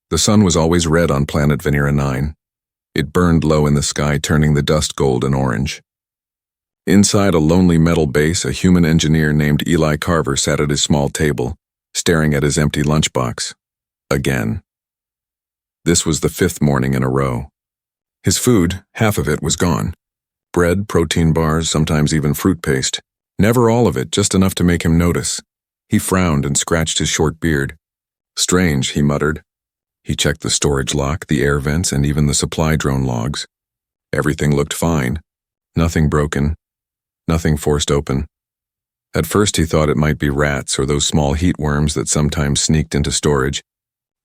The sun was always red on planet Venera 9. It burned low in the sky, turning the dust gold and orange. Inside a lonely metal base, a human engineer named Eli Carver sat at his small table, staring at his empty lunchbox. Again. This was the 5th morning in a row. His food, half of it, was gone. Bread, protein bars, sometimes even fruit paste. Never all of it, just enough to make him notice. He frowned and scratched his short beard. Strange, he muttered. He checked the storage lock, the air vents, and even the supply drone logs. Everything looked fine. Nothing broken. Nothing forced open. At first he thought it might be rats or those small heat worms that sometimes sneaked into storage.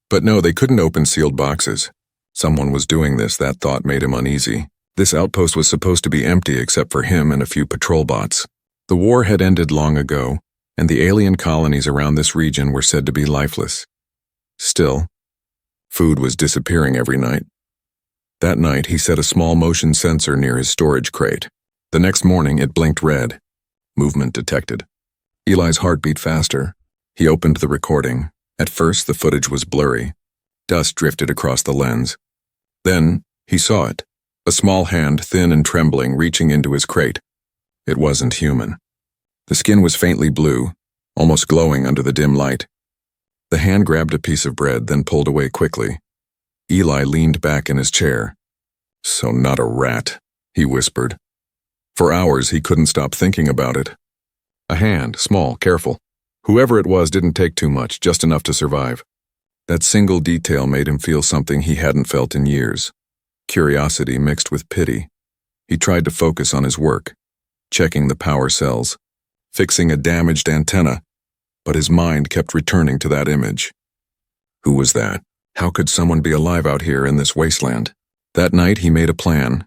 But no, they couldn't open sealed boxes. Someone was doing this. That thought made him uneasy. This outpost was supposed to be empty except for him and a few patrol bots. The war had ended long ago, and the alien colonies around this region were said to be lifeless. Still, food was disappearing every night. That night, he set a small motion sensor near his storage crate. The next morning, it blinked red. Movement detected. Eli's heart beat faster. He opened the recording. At first, the footage was blurry. Dust drifted across the lens. Then, he saw it. A small hand, thin and trembling, reaching into his crate. It wasn't human. The skin was faintly blue, almost glowing under the dim light. The hand grabbed a piece of bread, then pulled away quickly. Eli leaned back in his chair. "So not a rat," he whispered. For hours, he couldn't stop thinking about it. A hand, small, careful. Whoever it was didn't take too much, just enough to survive. That single detail made him feel something he hadn't felt in years. Curiosity mixed with pity. He tried to focus on his work, checking the power cells, fixing a damaged antenna, but his mind kept returning to that image. Who was that? How could someone be alive out here in this wasteland? That night, he made a plan.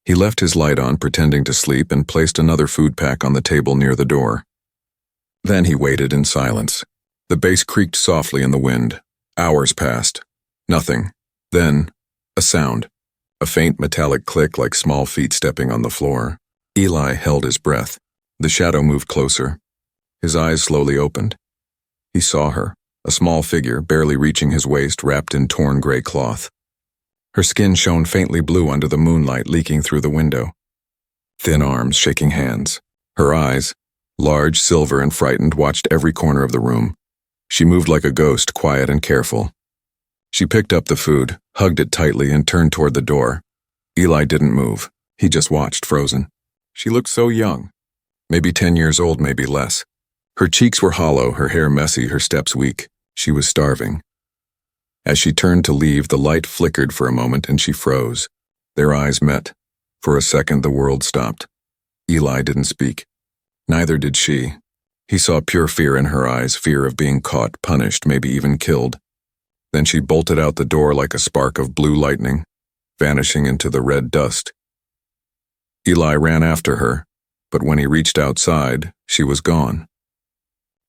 He left his light on, pretending to sleep, and placed another food pack on the table near the door. Then he waited in silence. The base creaked softly in the wind. Hours passed. Nothing. Then, a sound. A faint metallic click like small feet stepping on the floor. Eli held his breath. The shadow moved closer. His eyes slowly opened. He saw her, a small figure barely reaching his waist, wrapped in torn gray cloth. Her skin shone faintly blue under the moonlight leaking through the window. Thin arms shaking hands. Her eyes, large, silver, and frightened, watched every corner of the room. She moved like a ghost, quiet and careful. She picked up the food, hugged it tightly, and turned toward the door. Eli didn't move. He just watched, frozen. She looked so young. Maybe 10 years old, maybe less. Her cheeks were hollow, her hair messy, her steps weak. She was starving. As she turned to leave, the light flickered for a moment and she froze. Their eyes met. For a second, the world stopped. Eli didn't speak. Neither did she. He saw pure fear in her eyes, fear of being caught, punished, maybe even killed. Then she bolted out the door like a spark of blue lightning, vanishing into the red dust. Eli ran after her, but when he reached outside, she was gone.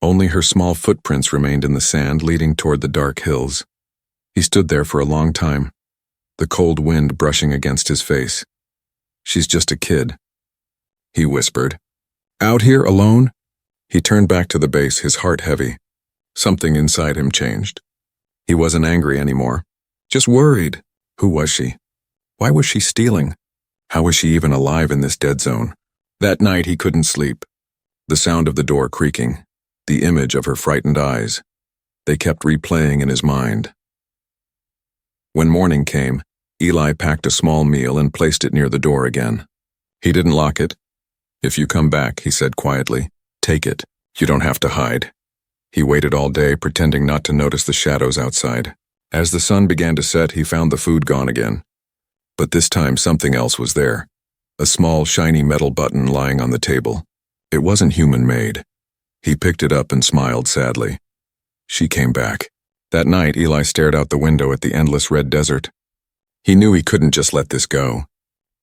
Only her small footprints remained in the sand, leading toward the dark hills. He stood there for a long time, the cold wind brushing against his face. "She's just a kid," he whispered. "Out here alone?" He turned back to the base, his heart heavy. Something inside him changed. He wasn't angry anymore, just worried. Who was she? Why was she stealing? How was she even alive in this dead zone? That night he couldn't sleep. The sound of the door creaking, the image of her frightened eyes, they kept replaying in his mind. When morning came, Eli packed a small meal and placed it near the door again. He didn't lock it. "If you come back," he said quietly, "take it. You don't have to hide." He waited all day, pretending not to notice the shadows outside. As the sun began to set, he found the food gone again. But this time something else was there. A small, shiny metal button lying on the table. It wasn't human-made. He picked it up and smiled sadly. She came back. That night, Eli stared out the window at the endless red desert. He knew he couldn't just let this go.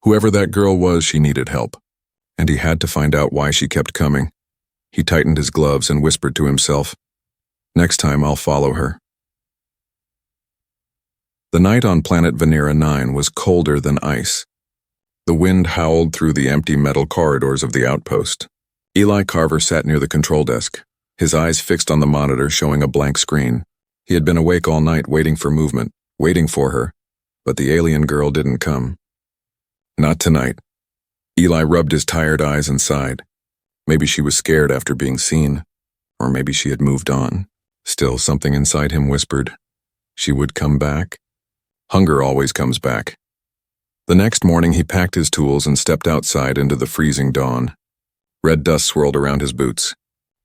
Whoever that girl was, she needed help. And he had to find out why she kept coming. He tightened his gloves and whispered to himself, "Next time I'll follow her." The night on planet Venera 9 was colder than ice. The wind howled through the empty metal corridors of the outpost. Eli Carver sat near the control desk, his eyes fixed on the monitor showing a blank screen. He had been awake all night waiting for movement, waiting for her, but the alien girl didn't come. Not tonight. Eli rubbed his tired eyes and sighed. Maybe she was scared after being seen, or maybe she had moved on. Still, something inside him whispered, she would come back. Hunger always comes back. The next morning he packed his tools and stepped outside into the freezing dawn. Red dust swirled around his boots.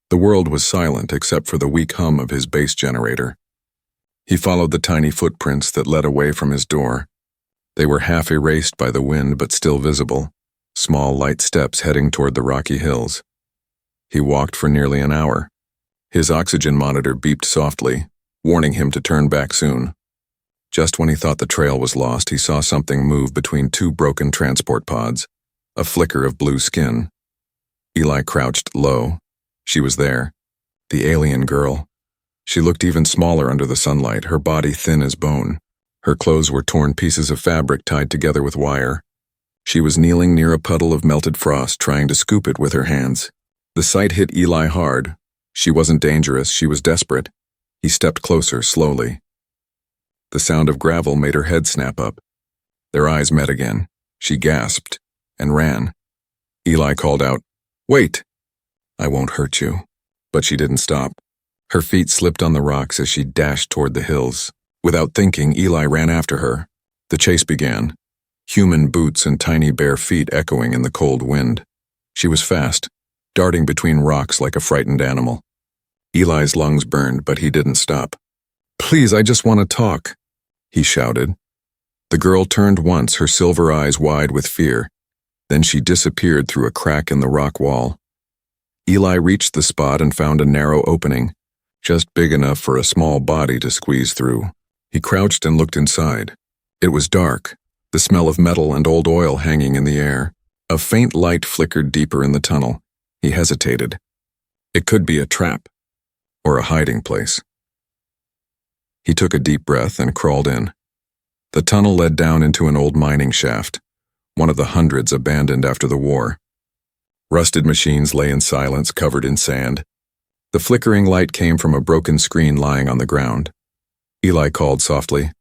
The world was silent except for the weak hum of his base generator. He followed the tiny footprints that led away from his door. They were half erased by the wind but still visible, small light steps heading toward the rocky hills. He walked for nearly an hour. His oxygen monitor beeped softly, warning him to turn back soon. Just when he thought the trail was lost, he saw something move between two broken transport pods, a flicker of blue skin. Eli crouched low. She was there, the alien girl. She looked even smaller under the sunlight, her body thin as bone. Her clothes were torn pieces of fabric tied together with wire. She was kneeling near a puddle of melted frost, trying to scoop it with her hands. The sight hit Eli hard. She wasn't dangerous, she was desperate. He stepped closer, slowly. The sound of gravel made her head snap up. Their eyes met again. She gasped and ran. Eli called out, "Wait! I won't hurt you." But she didn't stop. Her feet slipped on the rocks as she dashed toward the hills. Without thinking, Eli ran after her. The chase began, human boots and tiny bare feet echoing in the cold wind. She was fast, darting between rocks like a frightened animal. Eli's lungs burned, but he didn't stop. "Please, I just want to talk," he shouted. The girl turned once, her silver eyes wide with fear. Then she disappeared through a crack in the rock wall. Eli reached the spot and found a narrow opening, just big enough for a small body to squeeze through. He crouched and looked inside. It was dark, the smell of metal and old oil hanging in the air. A faint light flickered deeper in the tunnel. He hesitated. It could be a trap, or a hiding place. He took a deep breath and crawled in. The tunnel led down into an old mining shaft, one of the hundreds abandoned after the war. Rusted machines lay in silence, covered in sand. The flickering light came from a broken screen lying on the ground. Eli called softly,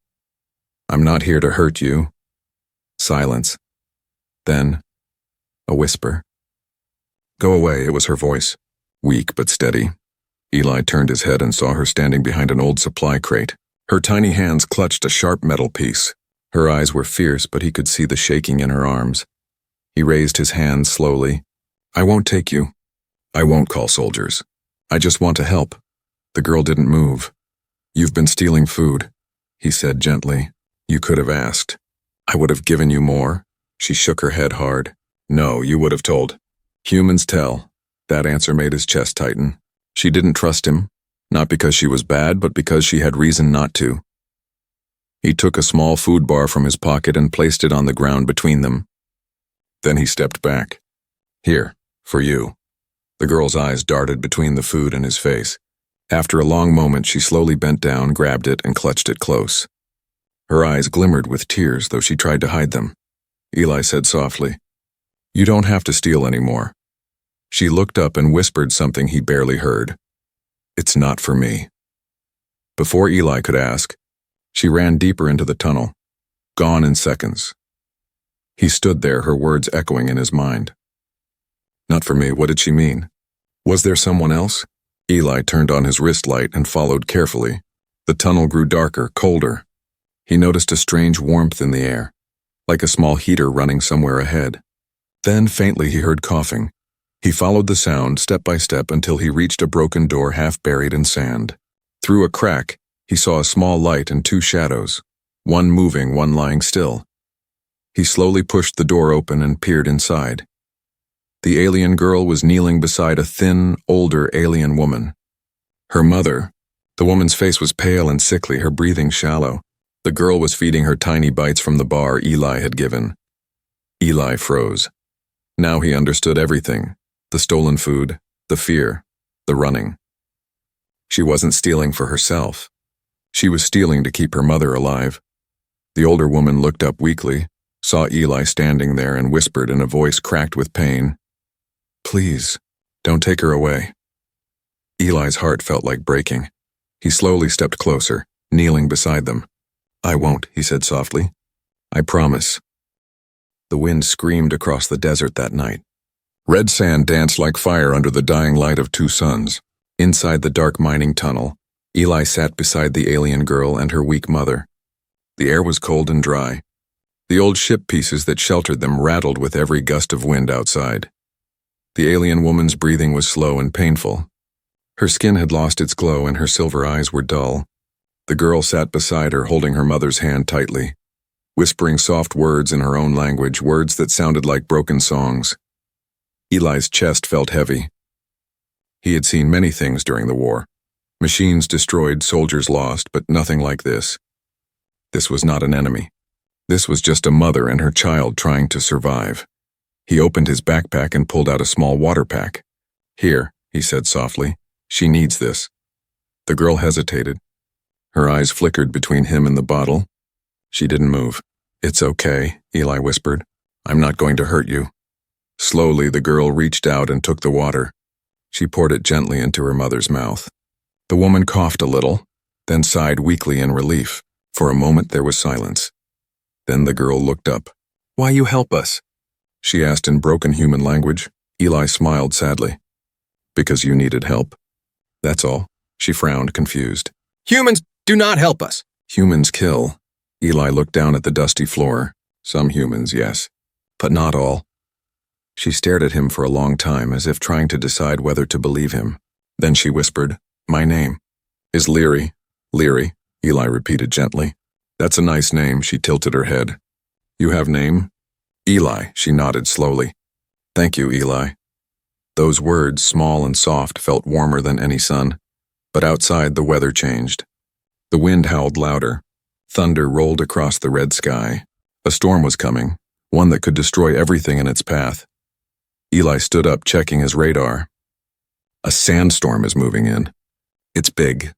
"I'm not here to hurt you." Silence. Then, a whisper. "Go away," it was her voice, weak but steady. Eli turned his head and saw her standing behind an old supply crate. Her tiny hands clutched a sharp metal piece. Her eyes were fierce, but he could see the shaking in her arms. He raised his hands slowly. "I won't take you. I won't call soldiers. I just want to help." The girl didn't move. "You've been stealing food," he said gently. "You could have asked. I would have given you more." She shook her head hard. "No, you would have told. Humans tell." That answer made his chest tighten. She didn't trust him, not because she was bad, but because she had reason not to. He took a small food bar from his pocket and placed it on the ground between them. Then he stepped back. "Here, for you." The girl's eyes darted between the food and his face. After a long moment, she slowly bent down, grabbed it, and clutched it close. Her eyes glimmered with tears, though she tried to hide them. Eli said softly, "You don't have to steal anymore." She looked up and whispered something he barely heard. "It's not for me." Before Eli could ask, she ran deeper into the tunnel, gone in seconds. He stood there, her words echoing in his mind. Not for me, what did she mean? Was there someone else? Eli turned on his wrist light and followed carefully. The tunnel grew darker, colder. He noticed a strange warmth in the air, like a small heater running somewhere ahead. Then, faintly, he heard coughing. He followed the sound step by step until he reached a broken door half buried in sand. Through a crack, he saw a small light and two shadows, one moving, one lying still. He slowly pushed the door open and peered inside. The alien girl was kneeling beside a thin, older alien woman. Her mother. The woman's face was pale and sickly, her breathing shallow. The girl was feeding her tiny bites from the bar Eli had given. Eli froze. Now he understood everything. The stolen food, the fear, the running. She wasn't stealing for herself. She was stealing to keep her mother alive. The older woman looked up weakly, saw Eli standing there, and whispered in a voice cracked with pain, "Please, don't take her away." Eli's heart felt like breaking. He slowly stepped closer, kneeling beside them. I won't, he said softly. I promise. The wind screamed across the desert that night. Red sand danced like fire under the dying light of two suns. Inside the dark mining tunnel, Eli sat beside the alien girl and her weak mother. The air was cold and dry. The old ship pieces that sheltered them rattled with every gust of wind outside. The alien woman's breathing was slow and painful. Her skin had lost its glow and her silver eyes were dull. The girl sat beside her, holding her mother's hand tightly, whispering soft words in her own language, words that sounded like broken songs. Eli's chest felt heavy. He had seen many things during the war. Machines destroyed, soldiers lost, but nothing like this. This was not an enemy. This was just a mother and her child trying to survive. He opened his backpack and pulled out a small water pack. Here, he said softly. She needs this. The girl hesitated. Her eyes flickered between him and the bottle. She didn't move. It's okay, Eli whispered. I'm not going to hurt you. Slowly, the girl reached out and took the water. She poured it gently into her mother's mouth. The woman coughed a little, then sighed weakly in relief. For a moment, there was silence. Then the girl looked up. Why you help us? She asked in broken human language. Eli smiled sadly. Because you needed help. That's all. She frowned, confused. Humans do not help us. Humans kill. Eli looked down at the dusty floor. Some humans, yes, but not all. She stared at him for a long time, as if trying to decide whether to believe him. Then she whispered, My name is Leary. Leary, Eli repeated gently. That's a nice name, she tilted her head. You have name? Eli, she nodded slowly. Thank you, Eli. Those words, small and soft, felt warmer than any sun. But outside, the weather changed. The wind howled louder. Thunder rolled across the red sky. A storm was coming, one that could destroy everything in its path. Eli stood up, checking his radar. A sandstorm is moving in. It's big.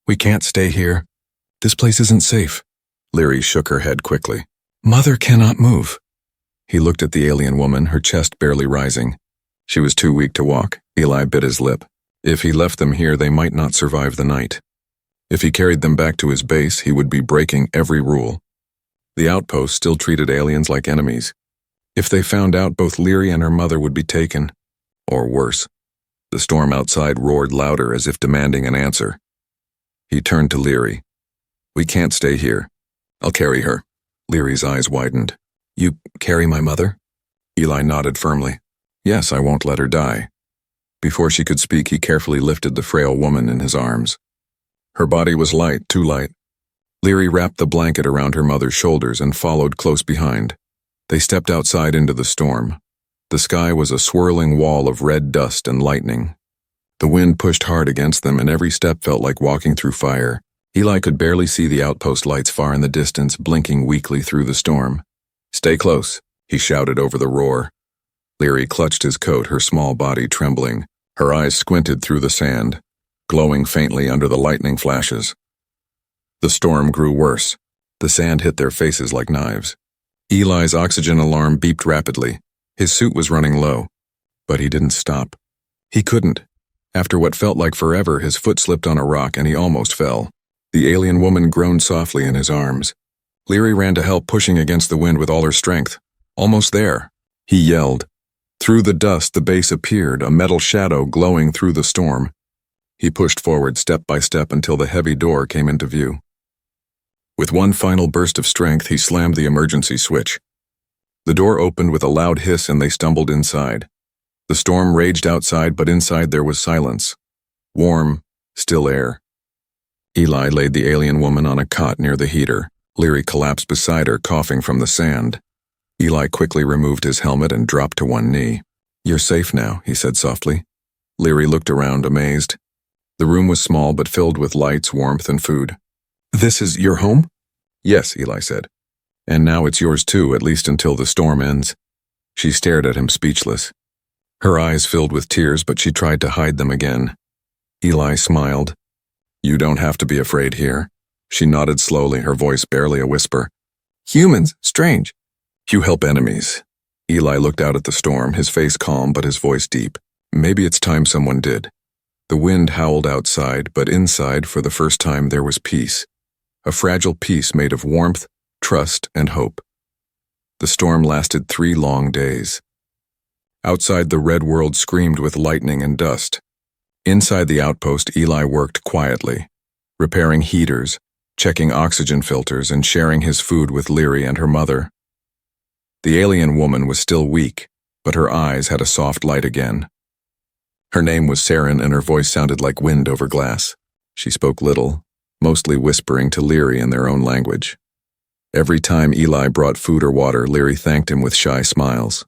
We can't stay here. This place isn't safe. Leary shook her head quickly. Mother cannot move. He looked at the alien woman, her chest barely rising. She was too weak to walk. Eli bit his lip. If he left them here, they might not survive the night. If he carried them back to his base, he would be breaking every rule. The outpost still treated aliens like enemies. If they found out, both Leary and her mother would be taken. Or worse. The storm outside roared louder, as if demanding an answer. He turned to Leary. We can't stay here. I'll carry her. Leary's eyes widened. You carry my mother? Eli nodded firmly. Yes, I won't let her die. Before she could speak, he carefully lifted the frail woman in his arms. Her body was light, too light. Leary wrapped the blanket around her mother's shoulders and followed close behind. They stepped outside into the storm. The sky was a swirling wall of red dust and lightning. The wind pushed hard against them, and every step felt like walking through fire. Eli could barely see the outpost lights far in the distance, blinking weakly through the storm. Stay close, he shouted over the roar. Leary clutched his coat, her small body trembling. Her eyes squinted through the sand, glowing faintly under the lightning flashes. The storm grew worse. The sand hit their faces like knives. Eli's oxygen alarm beeped rapidly. His suit was running low. But he didn't stop. He couldn't. After what felt like forever, his foot slipped on a rock and he almost fell. The alien woman groaned softly in his arms. Leary ran to help, pushing against the wind with all her strength. Almost there. He yelled. Through the dust, the base appeared, a metal shadow glowing through the storm. He pushed forward step by step until the heavy door came into view. With one final burst of strength, he slammed the emergency switch. The door opened with a loud hiss and they stumbled inside. The storm raged outside, but inside there was silence. Warm, still air. Eli laid the alien woman on a cot near the heater. Leary collapsed beside her, coughing from the sand. Eli quickly removed his helmet and dropped to one knee. You're safe now, he said softly. Leary looked around, amazed. The room was small but filled with lights, warmth, and food. This is your home? Yes, Eli said. And now it's yours too, at least until the storm ends. She stared at him, speechless. Her eyes filled with tears, but she tried to hide them again. Eli smiled. You don't have to be afraid here. She nodded slowly, her voice barely a whisper. Humans, strange. You help enemies. Eli looked out at the storm, his face calm but his voice deep. Maybe it's time someone did. The wind howled outside, but inside, for the first time, there was peace. a fragile piece made of warmth, trust, and hope. The storm lasted 3 long days. Outside, the red world screamed with lightning and dust. Inside the outpost, Eli worked quietly, repairing heaters, checking oxygen filters, and sharing his food with Leary and her mother. The alien woman was still weak, but her eyes had a soft light again. Her name was Saren, and her voice sounded like wind over glass. She spoke little, mostly whispering to Leary in their own language. Every time Eli brought food or water, Leary thanked him with shy smiles.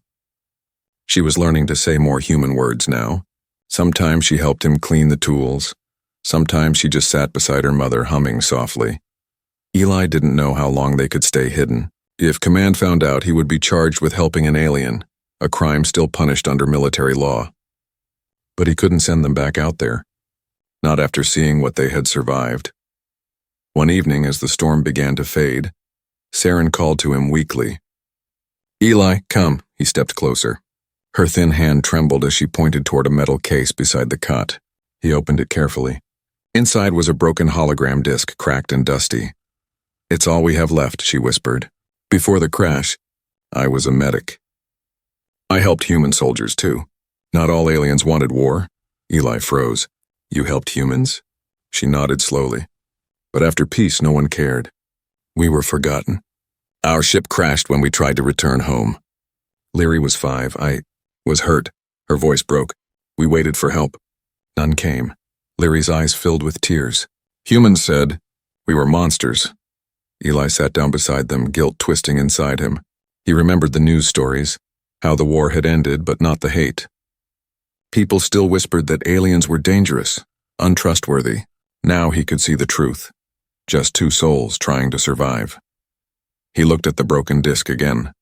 She was learning to say more human words now. Sometimes she helped him clean the tools. Sometimes she just sat beside her mother, humming softly. Eli didn't know how long they could stay hidden. If Command found out, he would be charged with helping an alien, a crime still punished under military law. But he couldn't send them back out there, not after seeing what they had survived. One evening, as the storm began to fade, Saren called to him weakly. "Eli, come." He stepped closer. Her thin hand trembled as she pointed toward a metal case beside the cot. He opened it carefully. Inside was a broken hologram disc, cracked and dusty. "It's all we have left," she whispered. "Before the crash, I was a medic. I helped human soldiers too. Not all aliens wanted war." Eli froze. "You helped humans?" She nodded slowly. "But after peace, no one cared. We were forgotten. Our ship crashed when we tried to return home. Leary was 5. I was hurt." Her voice broke. "We waited for help. None came." Leary's eyes filled with tears. "Humans said we were monsters." Eli sat down beside them, guilt twisting inside him. He remembered the news stories, how the war had ended, but not the hate. People still whispered that aliens were dangerous, untrustworthy. Now he could see the truth. Just 2 souls trying to survive. He looked at the broken disc again.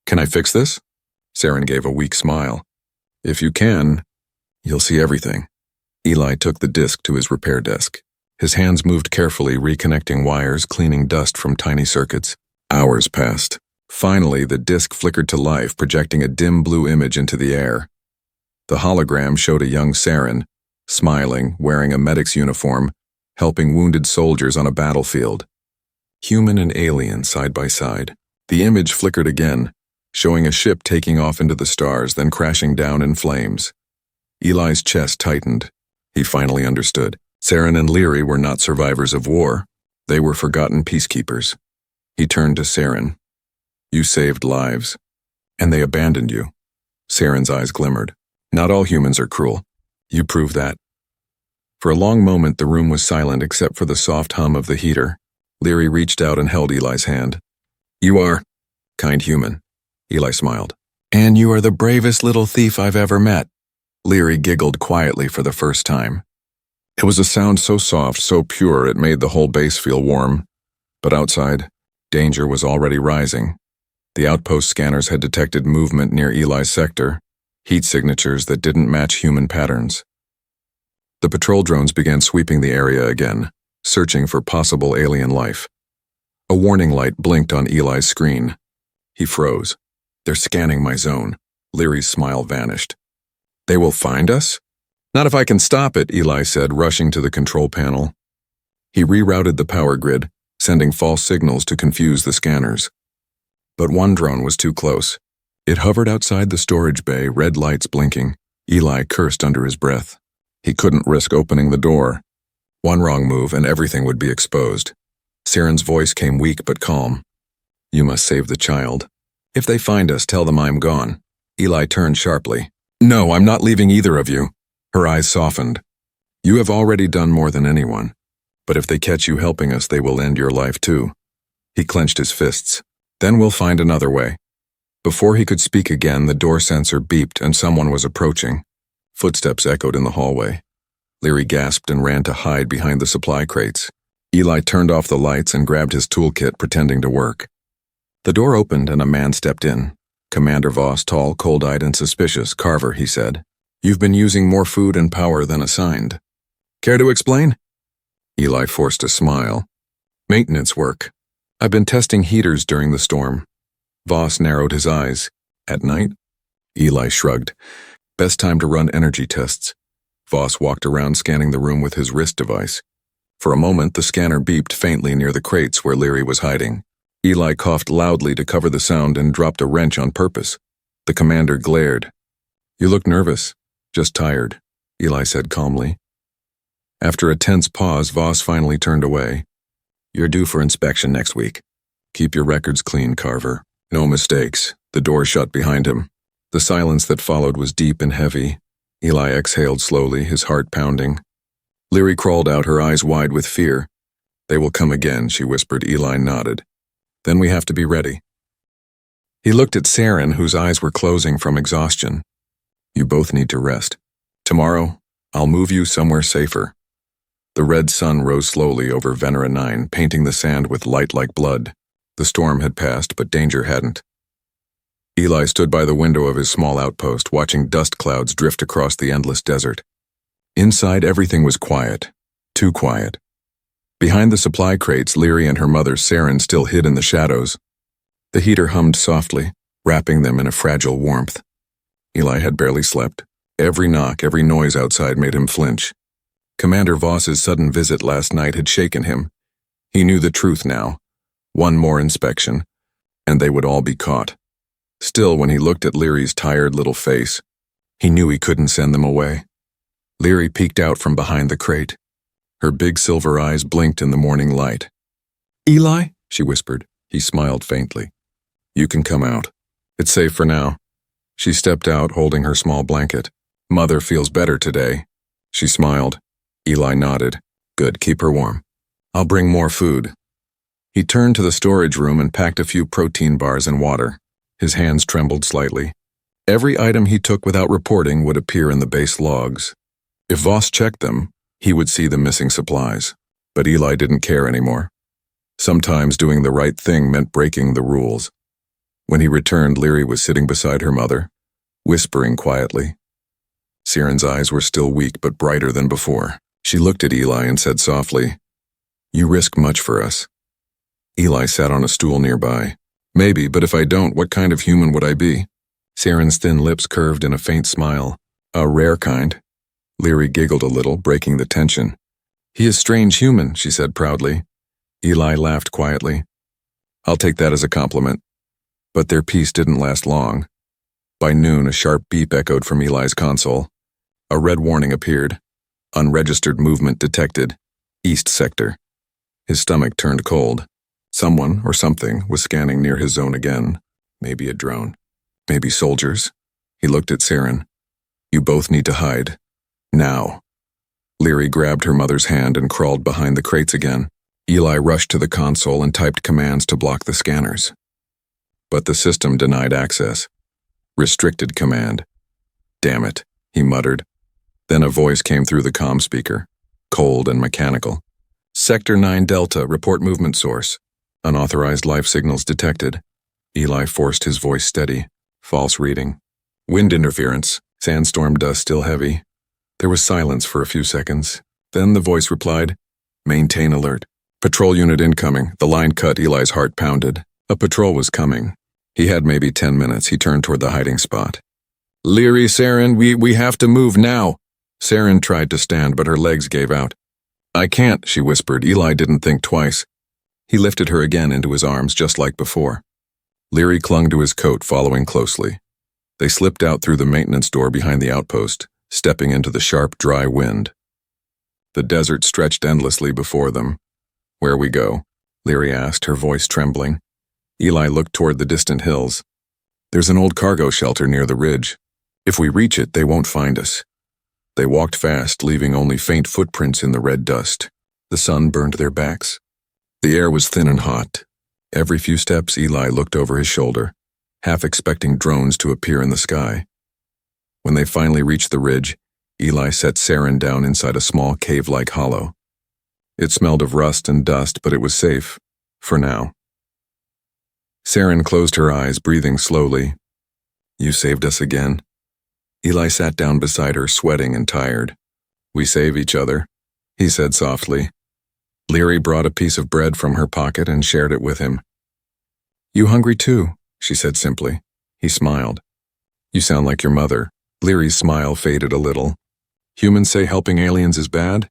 "Can I fix this?" Saren gave a weak smile. "If you can, you'll see everything." Eli took the disc to his repair desk. His hands moved carefully, reconnecting wires, cleaning dust from tiny circuits. Hours passed. Finally, the disc flickered to life, projecting a dim blue image into the air. The hologram showed a young Saren, smiling, wearing a medic's uniform, helping wounded soldiers on a battlefield. Human and alien side by side. The image flickered again, showing a ship taking off into the stars, then crashing down in flames. Eli's chest tightened. He finally understood. Saren and Leary were not survivors of war. They were forgotten peacekeepers. He turned to Saren. "You saved lives, and they abandoned you." Saren's eyes glimmered. "Not all humans are cruel. You prove that." For a long moment, the room was silent except for the soft hum of the heater. Leary reached out and held Eli's hand. "You are kind human," Eli smiled. "And you are the bravest little thief I've ever met." Leary giggled quietly for the first time. It was a sound so soft, so pure, it made the whole base feel warm. But outside, danger was already rising. The outpost scanners had detected movement near Eli's sector, heat signatures that didn't match human patterns. The patrol drones began sweeping the area again, searching for possible alien life. A warning light blinked on Eli's screen. He froze. "They're scanning my zone." Leary's smile vanished. "They will find us?" "Not if I can stop it," Eli said, rushing to the control panel. He rerouted the power grid, sending false signals to confuse the scanners. But one drone was too close. It hovered outside the storage bay, red lights blinking. Eli cursed under his breath. He couldn't risk opening the door. One wrong move and everything would be exposed. Saren's voice came weak but calm. "You must save the child. If they find us, tell them I'm gone." Eli turned sharply. "No, I'm not leaving either of you." Her eyes softened. "You have already done more than anyone. But if they catch you helping us, they will end your life too." He clenched his fists. "Then we'll find another way." Before he could speak again, the door sensor beeped and someone was approaching. Footsteps echoed in the hallway. Leary gasped and ran to hide behind the supply crates. Eli turned off the lights and grabbed his toolkit, pretending to work. The door opened and a man stepped in. Commander Voss, tall, cold-eyed, and suspicious. "Carver," he said. "You've been using more food and power than assigned. Care to explain?" Eli forced a smile. "Maintenance work. I've been testing heaters during the storm." Voss narrowed his eyes. "At night?" Eli shrugged. "Best time to run energy tests." Voss walked around, scanning the room with his wrist device. For a moment, the scanner beeped faintly near the crates where Leary was hiding. Eli coughed loudly to cover the sound and dropped a wrench on purpose. The commander glared. "You look nervous." "Just tired," Eli said calmly. After a tense pause, Voss finally turned away. "You're due for inspection next week. Keep your records clean, Carver. No mistakes." The door shut behind him. The silence that followed was deep and heavy. Eli exhaled slowly, his heart pounding. Leary crawled out, her eyes wide with fear. "They will come again," she whispered. Eli nodded. "Then we have to be ready." He looked at Saren, whose eyes were closing from exhaustion. "You both need to rest. Tomorrow, I'll move you somewhere safer." The red sun rose slowly over Venera 9, painting the sand with light like blood. The storm had passed, but danger hadn't. Eli stood by the window of his small outpost, watching dust clouds drift across the endless desert. Inside, everything was quiet. Too quiet. Behind the supply crates, Leary and her mother, Saren, still hid in the shadows. The heater hummed softly, wrapping them in a fragile warmth. Eli had barely slept. Every knock, every noise outside made him flinch. Commander Voss's sudden visit last night had shaken him. He knew the truth now. One more inspection, and they would all be caught. Still, when he looked at Leary's tired little face, he knew he couldn't send them away. Leary peeked out from behind the crate. Her big silver eyes blinked in the morning light. "Eli?" she whispered. He smiled faintly. "You can come out. It's safe for now." She stepped out, holding her small blanket. "Mother feels better today." She smiled. Eli nodded. "Good, keep her warm. I'll bring more food." He turned to the storage room and packed a few protein bars and water. His hands trembled slightly. Every item he took without reporting would appear in the base logs. If Voss checked them, he would see the missing supplies. But Eli didn't care anymore. Sometimes doing the right thing meant breaking the rules. When he returned, Leary was sitting beside her mother, whispering quietly. Saren's eyes were still weak but brighter than before. She looked at Eli and said softly, "You risk much for us." Eli sat on a stool nearby. "Maybe, but if I don't, what kind of human would I be?" Saren's thin lips curved in a faint smile. "A rare kind." Leary giggled a little, breaking the tension. "He is strange human," she said proudly. Eli laughed quietly. "I'll take that as a compliment." But their peace didn't last long. By noon, a sharp beep echoed from Eli's console. A red warning appeared. Unregistered movement detected. East sector. His stomach turned cold. Someone, or something, was scanning near his zone again. Maybe a drone. Maybe soldiers. He looked at Saren. "You both need to hide. Now." Leary grabbed her mother's hand and crawled behind the crates again. Eli rushed to the console and typed commands to block the scanners. But the system denied access. Restricted command. "Damn it," he muttered. Then a voice came through the comm speaker, cold and mechanical. "Sector 9 Delta, report movement source. Unauthorized life signals detected." Eli forced his voice steady. False reading. "Wind interference. Sandstorm dust still heavy." There was silence for a few seconds. Then the voice replied, "Maintain alert. Patrol unit incoming." The line cut. Eli's heart pounded. A patrol was coming. He had maybe 10 minutes. He turned toward the hiding spot. "Leary, Saren, we have to move now." Saren tried to stand, but her legs gave out. "I can't," she whispered. Eli didn't think twice. He lifted her again into his arms, just like before. Leary clung to his coat, following closely. They slipped out through the maintenance door behind the outpost, stepping into the sharp, dry wind. The desert stretched endlessly before them. "Where we go?" Leary asked, her voice trembling. Eli looked toward the distant hills. "There's an old cargo shelter near the ridge. If we reach it, they won't find us." They walked fast, leaving only faint footprints in the red dust. The sun burned their backs. The air was thin and hot. Every few steps, Eli looked over his shoulder, half expecting drones to appear in the sky. When they finally reached the ridge, Eli set Saren down inside a small cave-like hollow. It smelled of rust and dust, but it was safe, for now. Saren closed her eyes, breathing slowly. "You saved us again." Eli sat down beside her, sweating and tired. "We save each other," he said softly. Leary brought a piece of bread from her pocket and shared it with him. "You hungry too?" she said simply. He smiled. "You sound like your mother." Leary's smile faded a little. "Humans say helping aliens is bad?"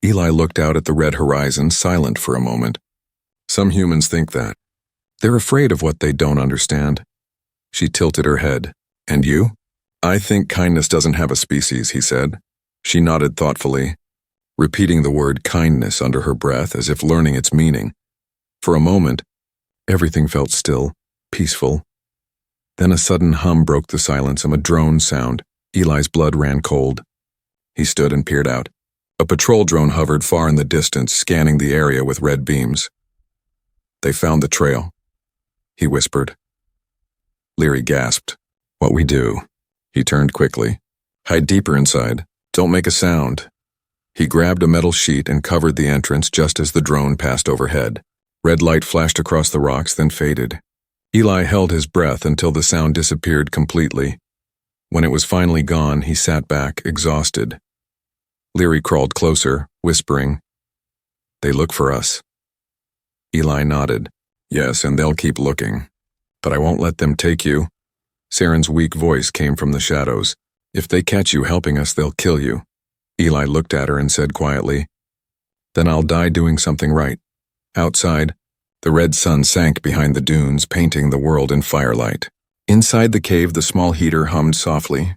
Eli looked out at the red horizon, silent for a moment. Some humans think that. They're afraid of what they don't understand. She tilted her head. And you? I think kindness doesn't have a species, he said. She nodded thoughtfully, repeating the word kindness under her breath as if learning its meaning. For a moment, everything felt still, peaceful. Then a sudden hum broke the silence, a drone sound. Eli's blood ran cold. He stood and peered out. A patrol drone hovered far in the distance, scanning the area with red beams. They found the trail, he whispered. Leary gasped. What we do? He turned quickly. Hide deeper inside. Don't make a sound. He grabbed a metal sheet and covered the entrance just as the drone passed overhead. Red light flashed across the rocks, then faded. Eli held his breath until the sound disappeared completely. When it was finally gone, he sat back, exhausted. Leary crawled closer, whispering, They look for us. Eli nodded. Yes, and they'll keep looking. But I won't let them take you. Saren's weak voice came from the shadows. If they catch you helping us, they'll kill you. Eli looked at her and said quietly, Then I'll die doing something right. Outside, the red sun sank behind the dunes, painting the world in firelight. Inside the cave, the small heater hummed softly.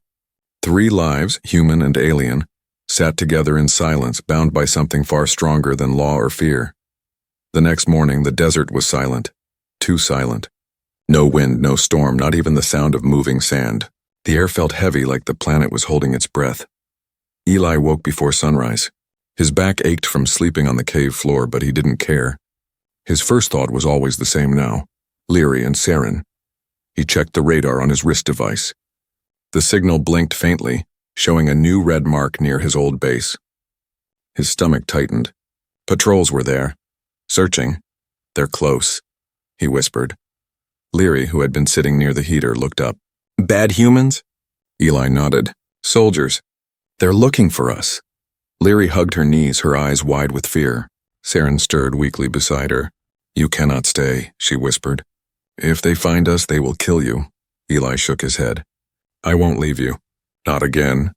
3 lives, human and alien, sat together in silence, bound by something far stronger than law or fear. The next morning, the desert was silent. Too silent. No wind, no storm, not even the sound of moving sand. The air felt heavy, like the planet was holding its breath. Eli woke before sunrise. His back ached from sleeping on the cave floor, but he didn't care. His first thought was always the same now. Leary and Saren. He checked the radar on his wrist device. The signal blinked faintly, showing a new red mark near his old base. His stomach tightened. Patrols were there. Searching. They're close, he whispered. Leary, who had been sitting near the heater, looked up. Bad humans? Eli nodded. Soldiers. They're looking for us. Leary hugged her knees, her eyes wide with fear. Saren stirred weakly beside her. You cannot stay, she whispered. If they find us, they will kill you. Eli shook his head. I won't leave you. Not again.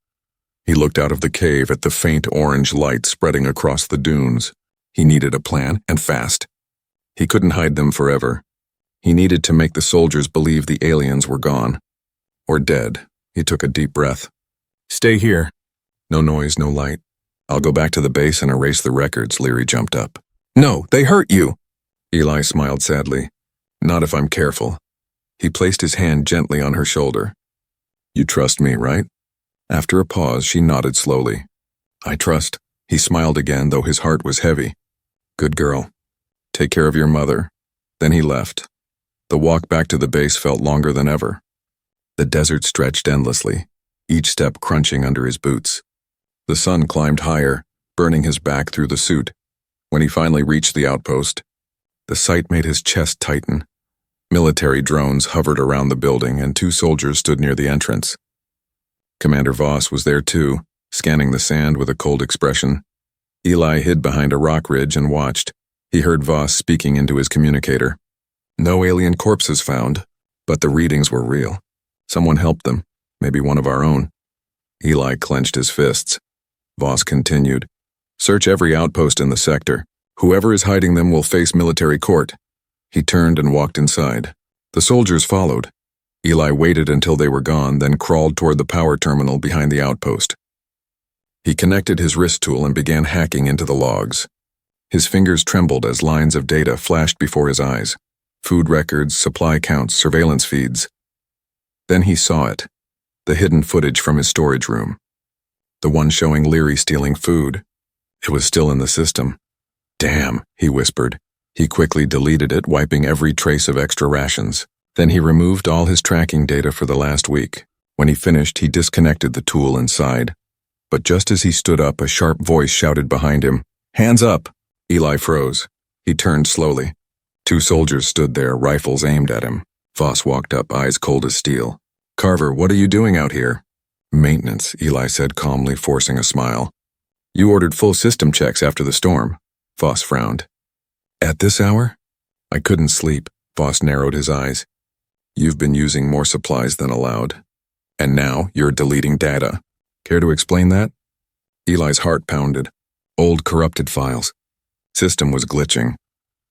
He looked out of the cave at the faint orange light spreading across the dunes. He needed a plan, and fast. He couldn't hide them forever. He needed to make the soldiers believe the aliens were gone. Or dead. He took a deep breath. Stay here. No noise, no light. I'll go back to the base and erase the records. Leary jumped up. No, they hurt you. Eli smiled sadly. Not if I'm careful. He placed his hand gently on her shoulder. You trust me, right? After a pause, she nodded slowly. I trust. He smiled again, though his heart was heavy. Good girl. Take care of your mother. Then he left. The walk back to the base felt longer than ever. The desert stretched endlessly, each step crunching under his boots. The sun climbed higher, burning his back through the suit. When he finally reached the outpost, the sight made his chest tighten. Military drones hovered around the building, and 2 soldiers stood near the entrance. Commander Voss was there too, scanning the sand with a cold expression. Eli hid behind a rock ridge and watched. He heard Voss speaking into his communicator. No alien corpses found, but the readings were real. Someone helped them, maybe one of our own. Eli clenched his fists. Voss continued. Search every outpost in the sector. Whoever is hiding them will face military court. He turned and walked inside. The soldiers followed. Eli waited until they were gone, then crawled toward the power terminal behind the outpost. He connected his wrist tool and began hacking into the logs. His fingers trembled as lines of data flashed before his eyes. Food records, supply counts, surveillance feeds. Then he saw it, the hidden footage from his storage room. The one showing Leary stealing food. It was still in the system. Damn, he whispered. He quickly deleted it, wiping every trace of extra rations. Then he removed all his tracking data for the last week. When he finished, he disconnected the tool and sighed. But just as he stood up, a sharp voice shouted behind him, Hands up! Eli froze. He turned slowly. 2 soldiers stood there, rifles aimed at him. Voss walked up, eyes cold as steel. Carver, what are you doing out here? Maintenance, Eli said calmly, forcing a smile. You ordered full system checks after the storm. Voss frowned. At this hour? I couldn't sleep. Voss narrowed his eyes. You've been using more supplies than allowed. And now you're deleting data. Care to explain that? Eli's heart pounded. Old corrupted files. System was glitching.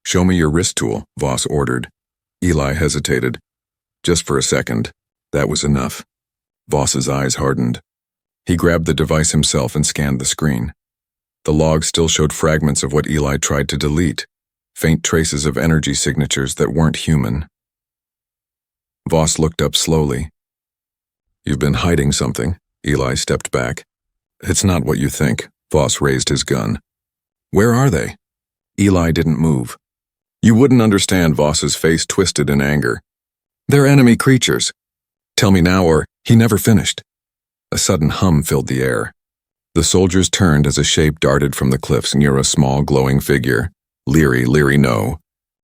Show me your wrist tool, Voss ordered. Eli hesitated. Just for a second. That was enough. Voss's eyes hardened. He grabbed the device himself and scanned the screen. The log still showed fragments of what Eli tried to delete, faint traces of energy signatures that weren't human. Voss looked up slowly. You've been hiding something. Eli stepped back. It's not what you think. Voss raised his gun. Where are they? Eli didn't move. You wouldn't understand. Voss's face twisted in anger. They're enemy creatures. Tell me now or he never finished. A sudden hum filled the air. The soldiers turned as a shape darted from the cliffs near a small glowing figure. Leary, no.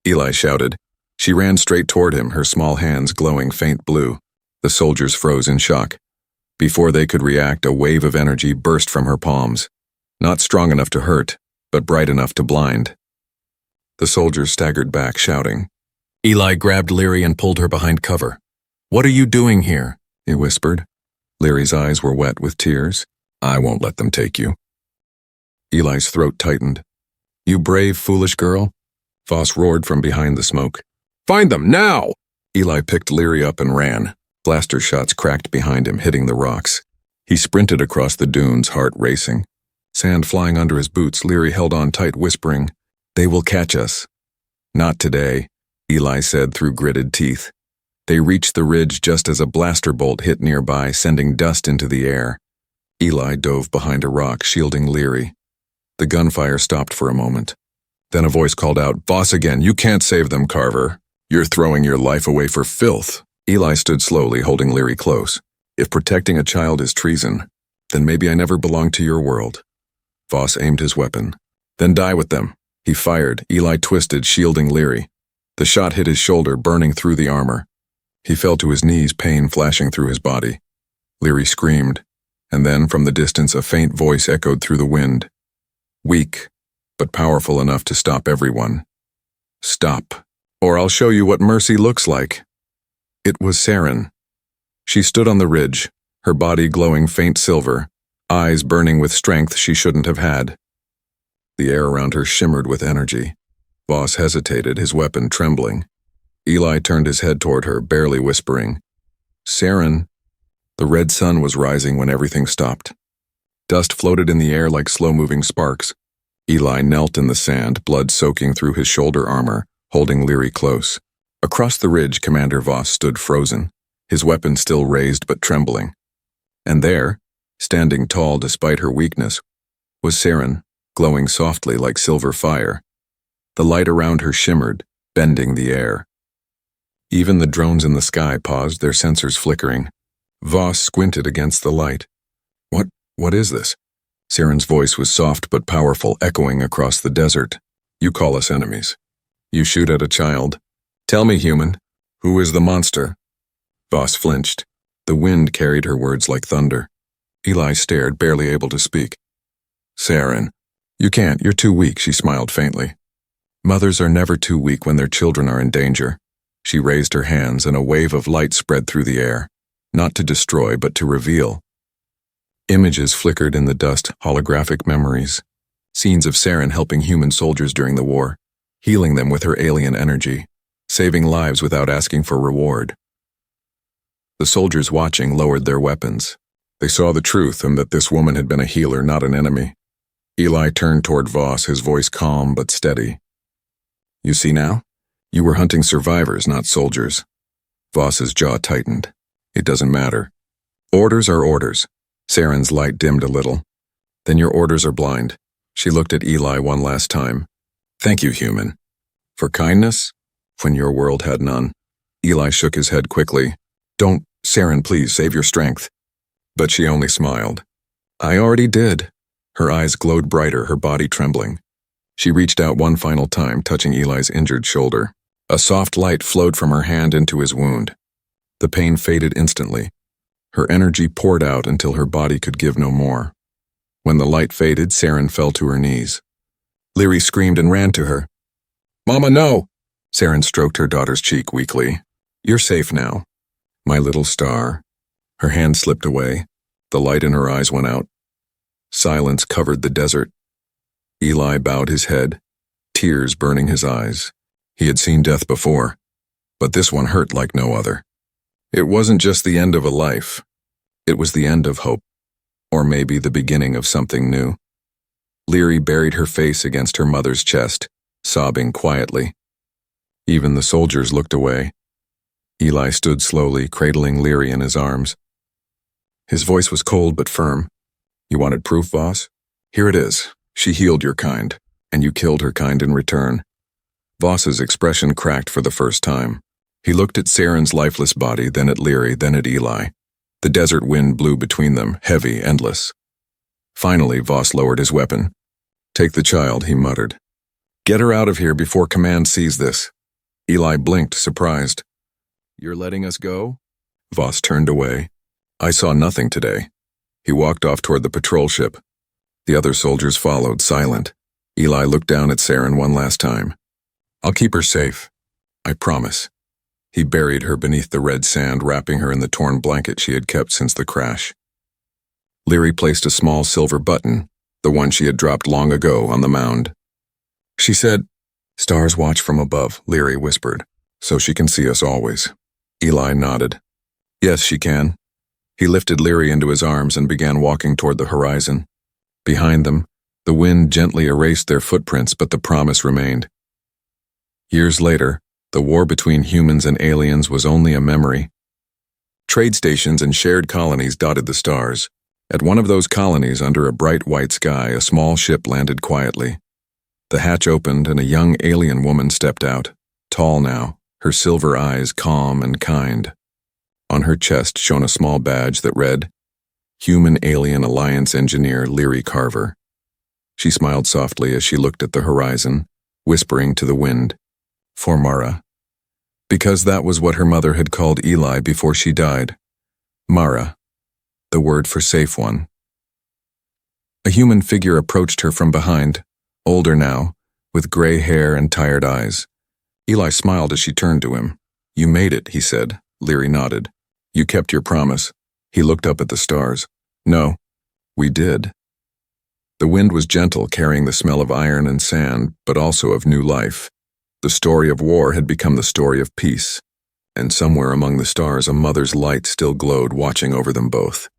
Eli shouted. She ran straight toward him, her small hands glowing faint blue. The soldiers froze in shock. Before they could react, a wave of energy burst from her palms. Not strong enough to hurt, but bright enough to blind. The soldiers staggered back, shouting. Eli grabbed Leary and pulled her behind cover. What are you doing here? He whispered. Leary's eyes were wet with tears. I won't let them take you. Eli's throat tightened. You brave, foolish girl? Voss roared from behind the smoke. Find them, now! Eli picked Leary up and ran. Blaster shots cracked behind him, hitting the rocks. He sprinted across the dunes, heart racing. Sand flying under his boots, Leary held on tight, whispering, They will catch us. Not today, Eli said through gritted teeth. They reached the ridge just as a blaster bolt hit nearby, sending dust into the air. Eli dove behind a rock, shielding Leary. The gunfire stopped for a moment. Then a voice called out, Voss again, you can't save them, Carver. You're throwing your life away for filth. Eli stood slowly, holding Leary close. If protecting a child is treason, then maybe I never belonged to your world. Voss aimed his weapon. Then die with them. He fired. Eli twisted, shielding Leary. The shot hit his shoulder, burning through the armor. He fell to his knees, pain flashing through his body. Leary screamed, and then from the distance a faint voice echoed through the wind. Weak, but powerful enough to stop everyone. Stop, or I'll show you what mercy looks like. It was Saren. She stood on the ridge, her body glowing faint silver, eyes burning with strength she shouldn't have had. The air around her shimmered with energy. Voss hesitated, his weapon trembling. Eli turned his head toward her, barely whispering. Saren. The red sun was rising when everything stopped. Dust floated in the air like slow-moving sparks. Eli knelt in the sand, blood soaking through his shoulder armor, holding Leary close. Across the ridge, Commander Voss stood frozen, his weapon still raised but trembling. And there, standing tall despite her weakness, was Saren, glowing softly like silver fire. The light around her shimmered, bending the air. Even the drones in the sky paused, their sensors flickering. Voss squinted against the light. What is this? Saren's voice was soft but powerful, echoing across the desert. You call us enemies. You shoot at a child. Tell me, human, who is the monster? Voss flinched. The wind carried her words like thunder. Eli stared, barely able to speak. Saren, you can't, you're too weak, she smiled faintly. Mothers are never too weak when their children are in danger. She raised her hands and a wave of light spread through the air, not to destroy but to reveal. Images flickered in the dust, holographic memories. Scenes of Saren helping human soldiers during the war, healing them with her alien energy, saving lives without asking for reward. The soldiers watching lowered their weapons. They saw the truth and that this woman had been a healer, not an enemy. Eli turned toward Voss, his voice calm but steady. You see now? You were hunting survivors, not soldiers. Voss's jaw tightened. It doesn't matter. Orders are orders. Saren's light dimmed a little. Then your orders are blind. She looked at Eli one last time. Thank you, human. For kindness? When your world had none. Eli shook his head quickly. Don't, Saren, please, save your strength. But she only smiled. I already did. Her eyes glowed brighter, her body trembling. She reached out one final time, touching Eli's injured shoulder. A soft light flowed from her hand into his wound. The pain faded instantly. Her energy poured out until her body could give no more. When the light faded, Saren fell to her knees. Leary screamed and ran to her. Mama, no! Saren stroked her daughter's cheek weakly. You're safe now. My little star. Her hand slipped away. The light in her eyes went out. Silence covered the desert. Eli bowed his head, tears burning his eyes. He had seen death before, but this one hurt like no other. It wasn't just the end of a life. It was the end of hope, or maybe the beginning of something new. Leary buried her face against her mother's chest, sobbing quietly. Even the soldiers looked away. Eli stood slowly, cradling Leary in his arms. His voice was cold but firm. "You wanted proof, Voss? Here it is. She healed your kind, and you killed her kind in return." Voss's expression cracked for the first time. He looked at Saren's lifeless body, then at Leary, then at Eli. The desert wind blew between them, heavy, endless. Finally, Voss lowered his weapon. "Take the child," he muttered. "Get her out of here before command sees this." Eli blinked, surprised. "You're letting us go?" Voss turned away. "I saw nothing today." He walked off toward the patrol ship. The other soldiers followed, silent. Eli looked down at Saren one last time. "I'll keep her safe. I promise." He buried her beneath the red sand, wrapping her in the torn blanket she had kept since the crash. Leary placed a small silver button, the one she had dropped long ago, on the mound. She said, "Stars watch from above," Leary whispered, "so she can see us always." Eli nodded. "Yes, she can." He lifted Leary into his arms and began walking toward the horizon. Behind them, the wind gently erased their footprints, but the promise remained. Years later, the war between humans and aliens was only a memory. Trade stations and shared colonies dotted the stars. At one of those colonies, under a bright white sky, a small ship landed quietly. The hatch opened and a young alien woman stepped out, tall now, her silver eyes calm and kind. On her chest shone a small badge that read, "Human-Alien Alliance Engineer Leary Carver." She smiled softly as she looked at the horizon, whispering to the wind, "For Mara." Because that was what her mother had called Eli before she died. Mara, the word for safe one. A human figure approached her from behind, older now, with gray hair and tired eyes. Eli smiled as she turned to him. "You made it," he said. Leary nodded. "You kept your promise." He looked up at the stars. "No, we did." The wind was gentle, carrying the smell of iron and sand, but also of new life. The story of war had become the story of peace, and somewhere among the stars a mother's light still glowed, watching over them both.